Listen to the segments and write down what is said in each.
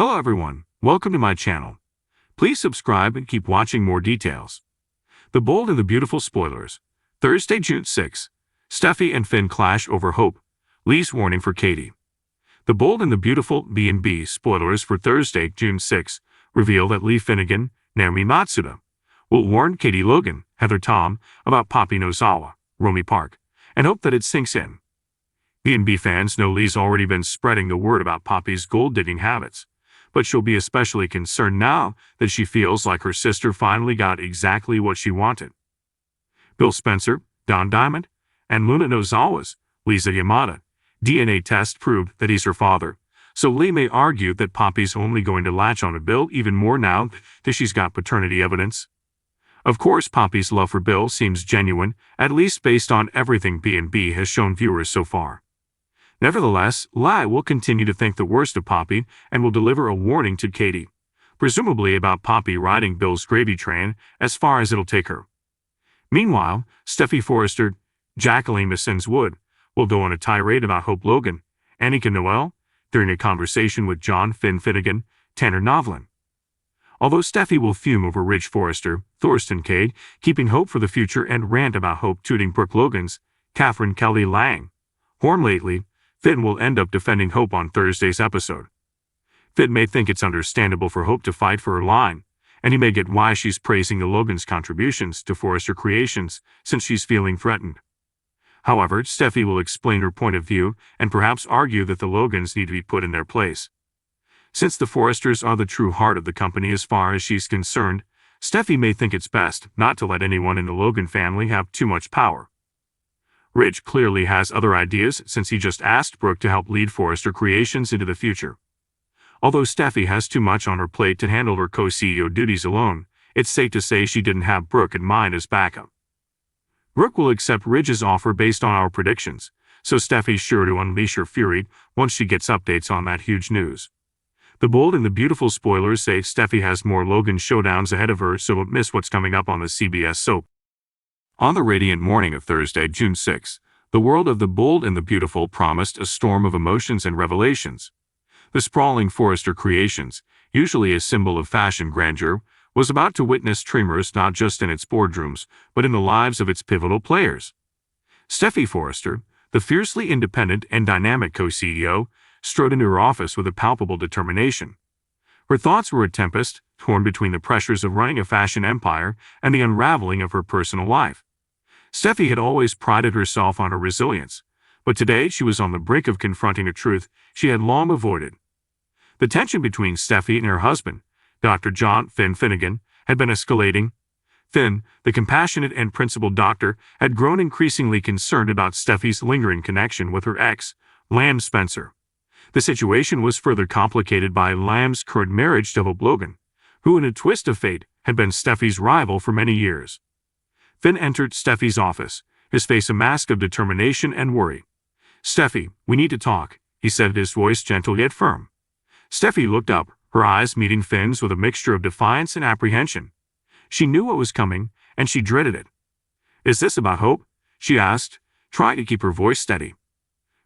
Hello everyone, welcome to my channel. Please subscribe and keep watching more details. The Bold and the Beautiful spoilers. Thursday, June 6. Steffy and Finn clash over Hope. Lee's warning for Katie. The Bold and the Beautiful B&B spoilers for Thursday, June 6 reveal that Lee Finnegan, Naomi Matsuda, will warn Katie Logan, Heather Tom, about Poppy Nozawa, Romy Park, and hope that it sinks in. B&B fans know Lee's already been spreading the word about Poppy's gold-digging habits, but she'll be especially concerned now that she feels like her sister finally got exactly what she wanted. Bill Spencer, Don Diamond, and Luna Nozawa's Lisa Yamada DNA test proved that he's her father, so Lee may argue that Poppy's only going to latch on to Bill even more now that she's got paternity evidence. Of course, Poppy's love for Bill seems genuine, at least based on everything B&B has shown viewers so far. Nevertheless, Lee will continue to think the worst of Poppy and will deliver a warning to Katie, presumably about Poppy riding Bill's gravy train as far as it'll take her. Meanwhile, Steffy Forrester, Jacqueline Missens Wood, will go on a tirade about Hope Logan, Annika Noel, during a conversation with John Finnegan, Tanner Novlin. Although Steffy will fume over Ridge Forrester, Thorsten Cade, keeping hope for the future and rant about Hope tooting Brooke Logan's, Catherine Kelly Lang, horn lately, Finn will end up defending Hope on Thursday's episode. Finn may think it's understandable for Hope to fight for her line, and he may get why she's praising the Logan's contributions to Forrester Creations since she's feeling threatened. However, Steffy will explain her point of view and perhaps argue that the Logans need to be put in their place. Since the Forresters are the true heart of the company as far as she's concerned, Steffy may think it's best not to let anyone in the Logan family have too much power. Ridge clearly has other ideas since he just asked Brooke to help lead Forrester Creations into the future. Although Steffy has too much on her plate to handle her co-CEO duties alone, it's safe to say she didn't have Brooke in mind as backup. Brooke will accept Ridge's offer based on our predictions, so Steffy's sure to unleash her fury once she gets updates on that huge news. The Bold and the Beautiful spoilers say Steffy has more Logan showdowns ahead of her, so don't miss what's coming up on the CBS soap. On the radiant morning of Thursday, June 6, the world of The Bold and the Beautiful promised a storm of emotions and revelations. The sprawling Forrester Creations, usually a symbol of fashion grandeur, was about to witness tremors not just in its boardrooms, but in the lives of its pivotal players. Steffy Forrester, the fiercely independent and dynamic co-CEO, strode into her office with a palpable determination. Her thoughts were a tempest, torn between the pressures of running a fashion empire and the unraveling of her personal life. Steffy had always prided herself on her resilience, but today she was on the brink of confronting a truth she had long avoided. The tension between Steffy and her husband, Dr. John Finnegan, had been escalating. Finn, the compassionate and principled doctor, had grown increasingly concerned about Steffy's lingering connection with her ex, Lamb Spencer. The situation was further complicated by Lamb's current marriage to Hope Logan, who in a twist of fate had been Steffy's rival for many years. Finn entered Steffy's office, his face a mask of determination and worry. "Steffy, we need to talk," he said, his voice gentle yet firm. Steffy looked up, her eyes meeting Finn's with a mixture of defiance and apprehension. She knew what was coming, and she dreaded it. "Is this about Hope?" she asked, trying to keep her voice steady.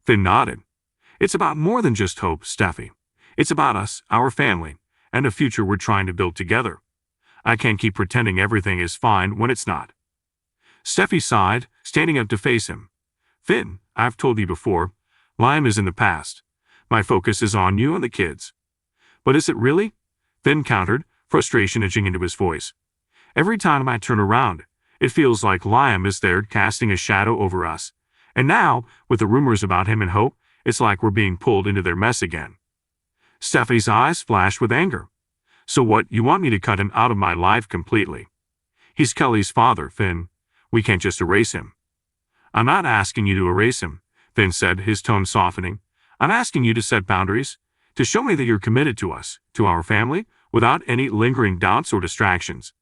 Finn nodded. "It's about more than just Hope, Steffy. It's about us, our family, and a future we're trying to build together. I can't keep pretending everything is fine when it's not." Steffy sighed, standing up to face him. "Finn, I've told you before, Lime is in the past. My focus is on you and the kids." "But is it really?" Finn countered, frustration edging into his voice. "Every time I turn around, it feels like Liam is there casting a shadow over us. And now, with the rumors about him and Hope, it's like we're being pulled into their mess again." Steffy's eyes flashed with anger. "So what, you want me to cut him out of my life completely? He's Kelly's father, Finn. We can't just erase him." "I'm not asking you to erase him," Finn said, his tone softening. "I'm asking you to set boundaries, to show me that you're committed to us, to our family, without any lingering doubts or distractions."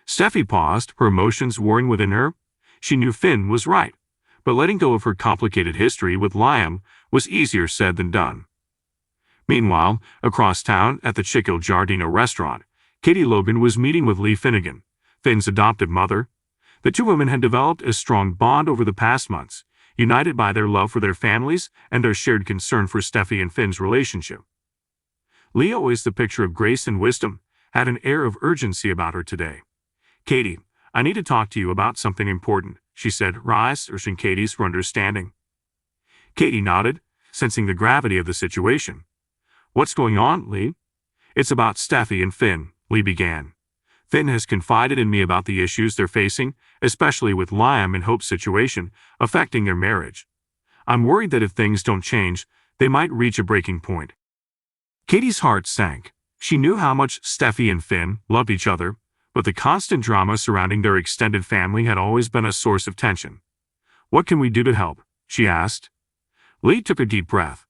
Steffy paused, her emotions warring within her. She knew Finn was right, but letting go of her complicated history with Liam was easier said than done. Meanwhile, across town at the Chico Giardino restaurant, Katie Logan was meeting with Lee Finnegan, Finn's adoptive mother. The two women had developed a strong bond over the past months, united by their love for their families and their shared concern for Steffy and Finn's relationship. Lee, always the picture of grace and wisdom, had an air of urgency about her today. "Katie, I need to talk to you about something important," she said, urging Katie's for understanding. Katie nodded, sensing the gravity of the situation. "What's going on, Lee?" "It's about Steffy and Finn," Lee began. "Finn has confided in me about the issues they're facing, especially with Liam and Hope's situation affecting their marriage. I'm worried that if things don't change, they might reach a breaking point." Katie's heart sank. She knew how much Steffy and Finn loved each other, but the constant drama surrounding their extended family had always been a source of tension. "What can we do to help?" she asked. Lee took a deep breath.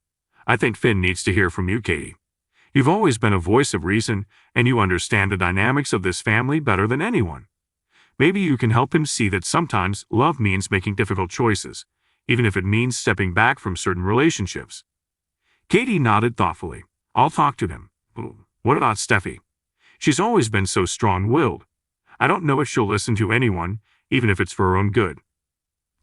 "I think Finn needs to hear from you, Katie. You've always been a voice of reason, and you understand the dynamics of this family better than anyone. Maybe you can help him see that sometimes love means making difficult choices, even if it means stepping back from certain relationships." Katie nodded thoughtfully. "I'll talk to him. What about Steffy? She's always been so strong-willed. I don't know if she'll listen to anyone, even if it's for her own good."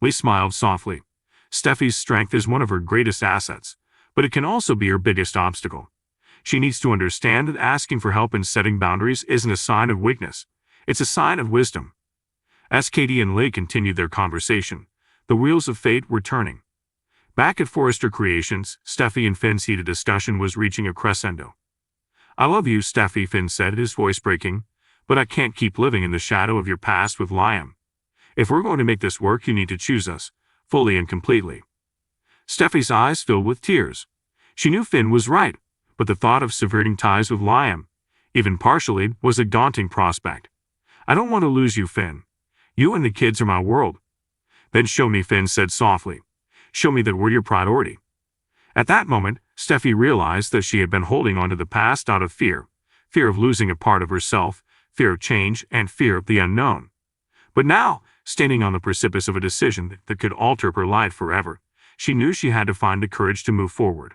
Lee smiled softly. "Steffy's strength is one of her greatest assets, but it can also be her biggest obstacle. She needs to understand that asking for help and setting boundaries isn't a sign of weakness. It's a sign of wisdom." As Katie and Lee continued their conversation, the wheels of fate were turning. Back at Forrester Creations, Steffy and Finn's heated discussion was reaching a crescendo. "I love you, Steffy," Finn said, his voice breaking, "but I can't keep living in the shadow of your past with Liam. If we're going to make this work, you need to choose us, fully and completely." Steffy's eyes filled with tears. She knew Finn was right, but the thought of severing ties with Liam, even partially, was a daunting prospect. "I don't want to lose you, Finn. You and the kids are my world." "Then show me," Finn said softly. "Show me that we're your priority." At that moment, Steffy realized that she had been holding on to the past out of fear of losing a part of herself, fear of change, and fear of the unknown. But now, standing on the precipice of a decision that could alter her life forever, she knew she had to find the courage to move forward.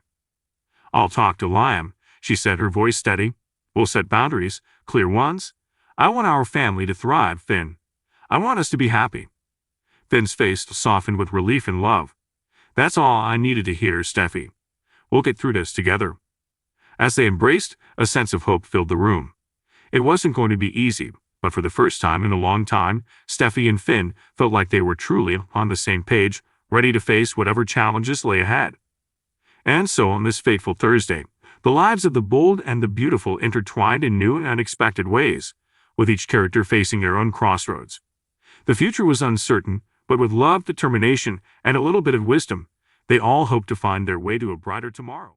"I'll talk to Liam," she said, her voice steady. "We'll set boundaries, clear ones. I want our family to thrive, Finn. I want us to be happy." Finn's face softened with relief and love. "That's all I needed to hear, Steffy. We'll get through this together." As they embraced, a sense of hope filled the room. It wasn't going to be easy, but for the first time in a long time, Steffy and Finn felt like they were truly on the same page, ready to face whatever challenges lay ahead. And so on this fateful Thursday, the lives of the bold and the beautiful intertwined in new and unexpected ways, with each character facing their own crossroads. The future was uncertain, but with love, determination, and a little bit of wisdom, they all hoped to find their way to a brighter tomorrow.